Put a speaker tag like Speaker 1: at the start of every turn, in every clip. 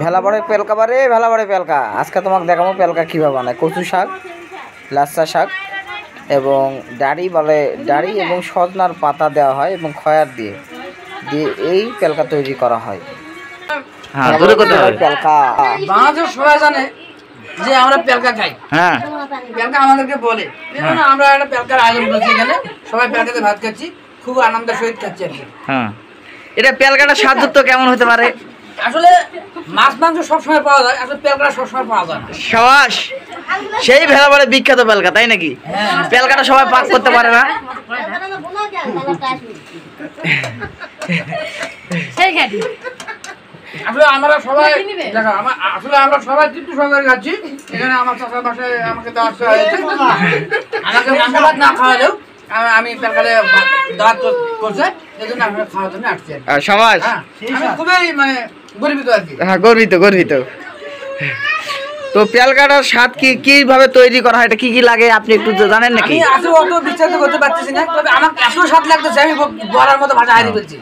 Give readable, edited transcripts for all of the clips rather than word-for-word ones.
Speaker 1: ভেলা বড়ে পেলকা বারে ভেলা বড়ে পেলকা। আজকে তোমাকে দেখাবো পেলকা কীভাবে বানায়। কচু শাক, লাচ্চা শাক এবং ডাড়ি এবং সজনার পাতা দেওয়া হয় এবং খয়ার দিয়ে এই পেলকা তৈরি করা হয়। পেলকা
Speaker 2: বাংলাদেশের সবাই জানে যে আমরা পেলকা খাই। হ্যাঁ, পেলকা আমাদেরকে বলে আমরা একটা পেলকার আয়োজন করছি, এখানে সবাই পেলকাতে ভাত খাচ্ছি, খুব আনন্দের সহিত খাচ্ছি আর কি।
Speaker 1: হ্যাঁ, এটা পেলকাটা স্বাদযুক্ত কেমন হতে পারে?
Speaker 2: আসলে মাছ মাংস সবসময় পাওয়া যায়, আসলে পেলকাটা সবসময় পাওয়া যায় না।
Speaker 1: সাবাস, সেই ভেলা বড়ে বিখ্যাত পেলকা, তাই নাকি? পেলকাটা সবাই পাক করতে পারে না।
Speaker 2: আসলে আমরা সবাই দেখো, আমরা সবাই তৃপ্তি সহকারে খাচ্ছি। এখানে আমার চাচার বাসায় আমাকে দেওয়া হয়েছে, আমাকে মাংস ভাত না খাওয়ালেও আমি পেলকাতে দাওয়াত করছে, এই জন্য আমরা খাওয়ার জন্য আসছি।
Speaker 1: সমাজ
Speaker 2: আমি খুবই মানে গর্বিত আর কি।
Speaker 1: হ্যাঁ, গর্বিত। তো পেলকাটার স্বাদ কিভাবে তৈরি করা হয়, এটা কি লাগে আপনি একটু জানেন নাকি?
Speaker 2: আমি আসলে অত বিস্তারিত করতে পারতেছি না, তবে আমার এত স্বাদ লাগতেছে আমি বলার মতো ভাষা হারিয়ে ফেলছি।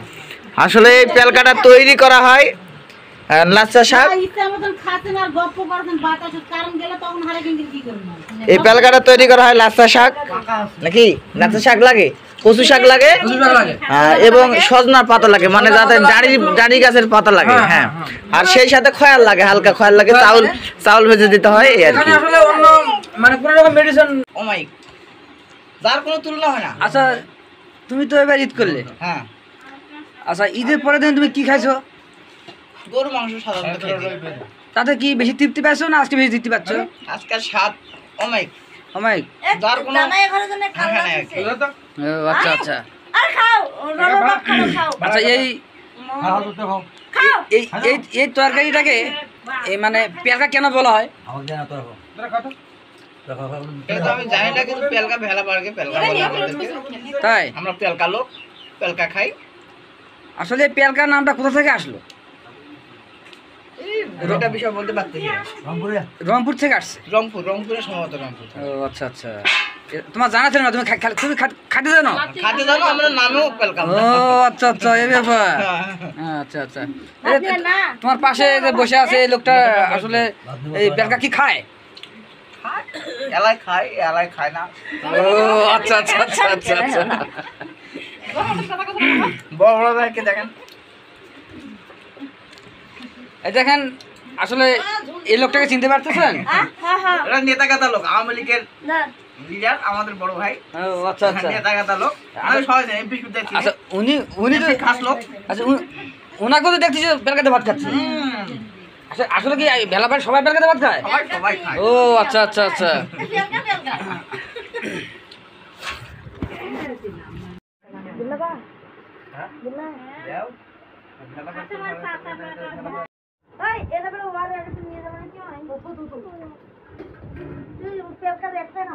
Speaker 1: আসলে এই পেলকাটা তৈরি করা হয় লাচ্চা শাক। এই পেলকাটা তৈরি করা হয় লাচ্চা শাক নাকি? লাচ্চা শাক লাগে, কচু শাক লাগে এবং সজনার পাতা লাগে, মানে যাতে ডাড়ি গাছের পাতা লাগে। হ্যাঁ, আর সেই সাথে খয়াল লাগে, হালকা খয়াল লাগে, চাউল ভেজে দিতে হয় এই আর কি।
Speaker 2: আসলে অন্য মানে কোনো রকম মেডিসিন
Speaker 1: যার কোনো তুলনা হয় না।
Speaker 2: আচ্ছা, তুমি তো এবার ঈদ করলে।
Speaker 1: হ্যাঁ।
Speaker 2: আচ্ছা, ঈদের পরের দিন তুমি কি খাইছো?
Speaker 1: গরু মাংস সাধারণত খেয়েছি।
Speaker 2: তাতে কি বেশি তৃপ্তি পাইছো না আজকে বেশি তৃপ্তি পাচ্ছ?
Speaker 1: আজকাল স্বাদ অমাইক। যার কোনো
Speaker 2: আচ্ছা আচ্ছা আচ্ছা, এই তরকারিটাকে এই মানে পেলকা কেন বলা হয়?
Speaker 1: আমি জানি না, কিন্তু পেলকা ভেলা বাড়কে পেলকা বলে আমাদেরকে।
Speaker 2: তাই
Speaker 1: আমরা পেলকা লোক, পেলকা খাই।
Speaker 2: আসলে পেলকার নামটা কোথা থেকে আসলো?
Speaker 1: এটা বিষয় বলতে পারতেছি না।
Speaker 2: রংপুর থেকে আসছে।
Speaker 1: রংপুরে সম্ভবত রংপুর।
Speaker 2: ও আচ্ছা আচ্ছা, তোমার জানা ছিল না? তুমি খুবই খাটে জানো?
Speaker 1: আমরা নামেও পেলকা।
Speaker 2: ও আচ্ছা আচ্ছা, এই ব্যাপার। আচ্ছা আচ্ছা, তোমার পাশে যে বসে আছে এই লোকটা আসলে এই পেলকা কি খায়?
Speaker 1: এলাই খায় না।
Speaker 2: ও আচ্ছা আচ্ছা আচ্ছা আচ্ছা আচ্ছা,
Speaker 1: বড় ভাইকে দেখেন,
Speaker 2: এই দেখেন, আসলে এই লোকটাকে চিনতে পারতেছেন?
Speaker 1: এটা নেতাগাতা লোক, আওয়ামী লীগের লিডার, আমাদের বড় ভাই।
Speaker 2: ও আচ্ছা আচ্ছা,
Speaker 1: নেতাগাতা লোক। আমি সবাই জানি, এমপি শুদ্ধ।
Speaker 2: আচ্ছা, উনি তো
Speaker 1: খাস লোক।
Speaker 2: আচ্ছা, ওনাকেও তো দেখতেছি পেলকাতে ভাত খাচ্ছে। আসলে কি ভেলা ভাই সবাই পেলকাতে ভাত খায়?
Speaker 1: সবাই খায়।
Speaker 2: ও আচ্ছা আচ্ছা আচ্ছা,
Speaker 3: পেলকা দেখতে না